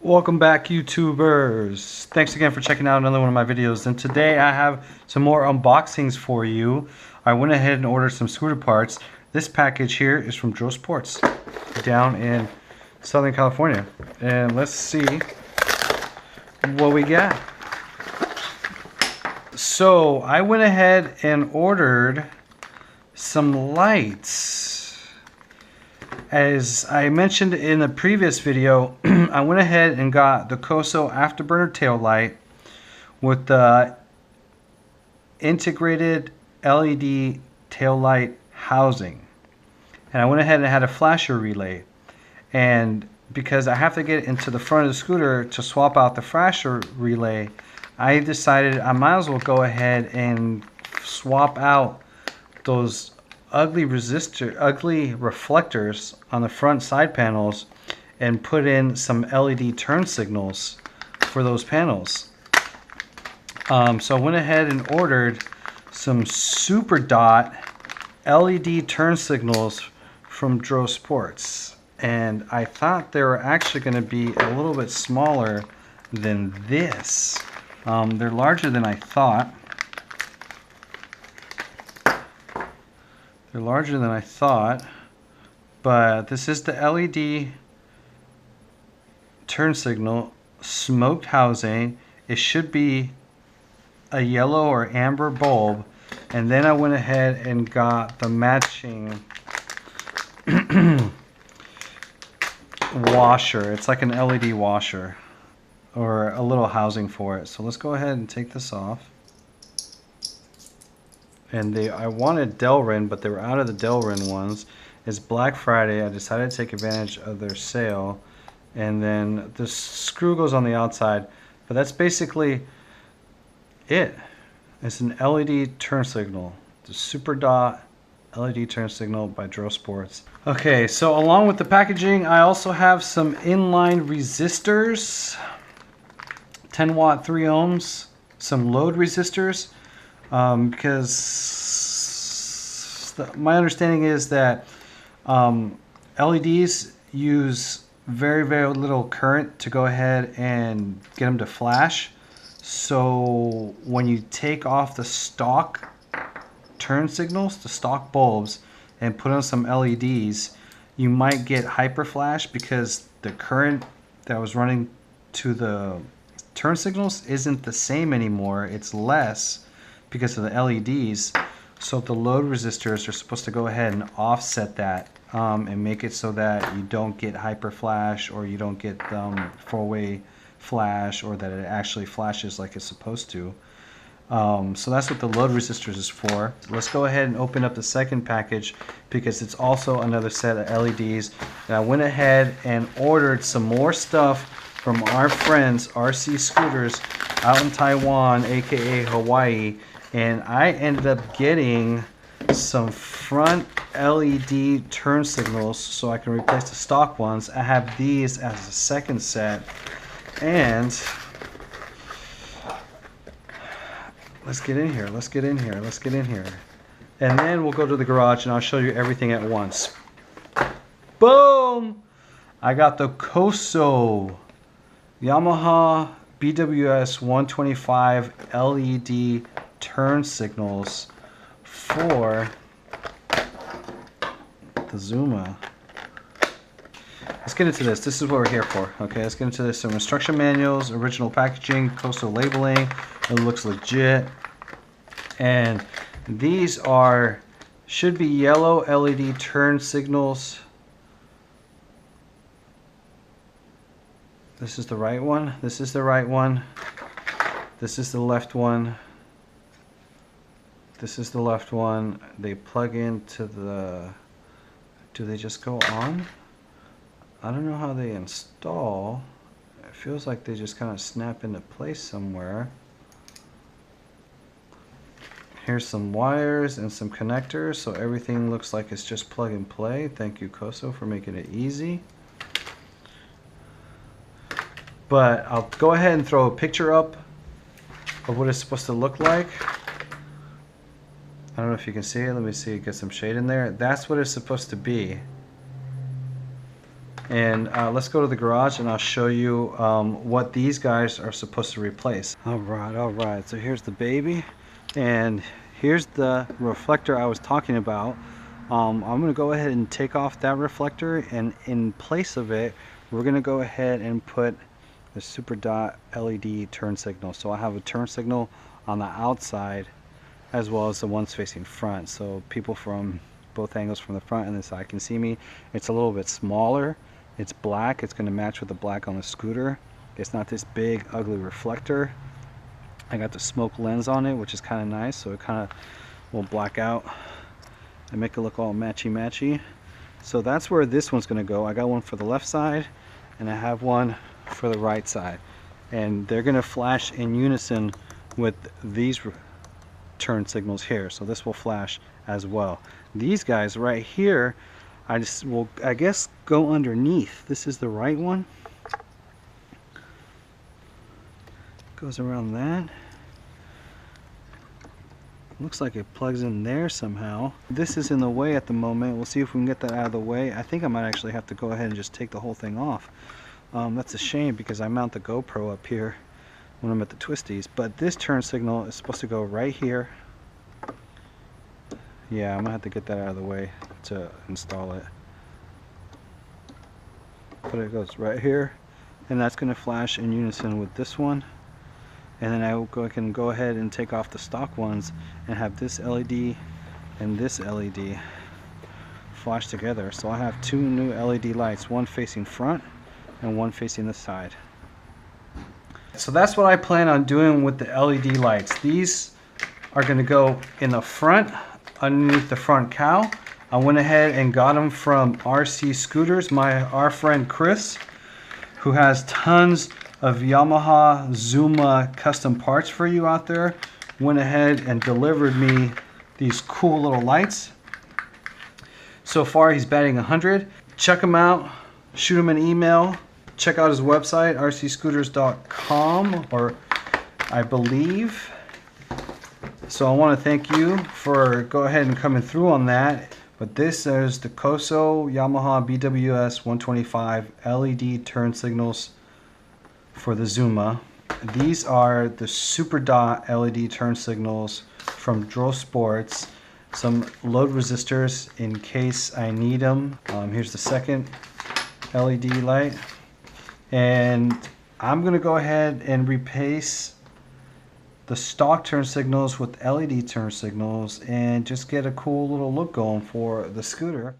Welcome back, YouTubers. Thanks again for checking out another one of my videos, and today I have some more unboxings for you. I went ahead and ordered some scooter parts. This package here is from Drow Sports down in Southern California, and let's see what we got. So I went ahead and ordered some lights. As I mentioned in the previous video, I went ahead and got the KOSO afterburner tail light with the integrated LED tail light housing. And I went ahead and had a flasher relay. And because I have to get into the front of the scooter to swap out the flasher relay, I decided I might as well go ahead and swap out those ugly reflectors on the front side panels and put in some LED turn signals for those panels. So I went ahead and ordered some super dot LED turn signals from Drow Sports, and I thought they were actually going to be a little bit smaller than this. They're larger than I thought. They're larger than I thought, but this is the LED turn signal smoked housing. It should be a yellow or amber bulb, and then I went ahead and got the matching washer. It's like an LED washer or a little housing for it. So let's go ahead and take this off. And I wanted Delrin, but they were out of the Delrin ones. It's Black Friday. I decided to take advantage of their sale. And then the screw goes on the outside. But that's basically it. It's an LED turn signal. The Super Dot LED turn signal by Drow Sports. Okay, so along with the packaging, I also have some inline resistors. 10 watt 3 ohms. Some load resistors. Because my understanding is that LEDs use very little current to go ahead and get them to flash. So when you take off the stock turn signals, the stock bulbs, and put on some LEDs, you might get hyper flash because the current that was running to the turn signals isn't the same anymore. It's less because of the LEDs. So the load resistors are supposed to go ahead and offset that and make it so that you don't get hyper flash, or you don't get four-way flash, or that it actually flashes like it's supposed to. So that's what the load resistors is for. Let's go ahead and open up the second package, because it's also another set of LEDs. And I went ahead and ordered some more stuff from our friends RC Scooters out in Taiwan, aka Hawaii. And I ended up getting some front LED turn signals so I can replace the stock ones. I have these as a second set. And let's get in here. And then we'll go to the garage and I'll show you everything at once. Boom! I got the KOSO Yamaha BWS 125 LED turn signals for the Zuma. Let's get into this. This is what we're here for. Okay, let's get into this. Some instruction manuals, original packaging, KOSO labeling. It looks legit. And these should be yellow LED turn signals. This is the right one. This is the right one. This is the left one. This is the left one. They plug into the... Do they just go on? I don't know how they install. It feels like they just kind of snap into place somewhere. Here's some wires and some connectors, so everything looks like it's just plug and play. Thank you, KOSO, for making it easy. But I'll go ahead and throw a picture up of what it's supposed to look like. I don't know if you can see it. Let me see, get some shade in there. That's what it's supposed to be. And let's go to the garage and I'll show you what these guys are supposed to replace. All right, so here's the baby, and here's the reflector I was talking about. I'm going to go ahead and take off that reflector, and in place of it, we're going to go ahead and put the super dot LED turn signal. So I have a turn signal on the outside as well as the ones facing front, so people from both angles from the front and the side can see me. It's a little bit smaller. It's black. It's going to match with the black on the scooter. It's not this big ugly reflector. I got the smoke lens on it, which is kind of nice, so it kind of will black out and make it look all matchy. So that's where this one's going to go. I got one for the left side and I have one for the right side, and they're going to flash in unison with these turn signals here. So this will flash as well. These guys right here, I just will, I guess, go underneath. This is the right one. Goes around that. Looks like it plugs in there somehow. This is in the way at the moment. We'll see if we can get that out of the way. I think I might actually have to go ahead and just take the whole thing off. That's a shame because I mount the GoPro up here when I'm at the twisties. But this turn signal is supposed to go right here. Yeah, I'm gonna have to get that out of the way to install it. But it goes right here, and that's gonna flash in unison with this one. And then I can go ahead and take off the stock ones and have this LED and this LED flash together. So I have two new LED lights, one facing front and one facing the side. So that's what I plan on doing with the LED lights. These are going to go in the front, underneath the front cowl. I went ahead and got them from RC Scooters, our friend Chris, who has tons of Yamaha Zuma custom parts for you out there, went ahead and delivered me these cool little lights. So far he's batting 100. Check him out, shoot him an email, check out his website, rcscooters.com, or I believe. So I want to thank you for go ahead and coming through on that. But this is the KOSO Yamaha BWS 125 LED turn signals for the Zuma. These are the super dot LED turn signals from Drow Sports. Some load resistors in case I need them. Here's the second LED light. And I'm gonna go ahead and replace the stock turn signals with LED turn signals and just get a cool little look going for the scooter.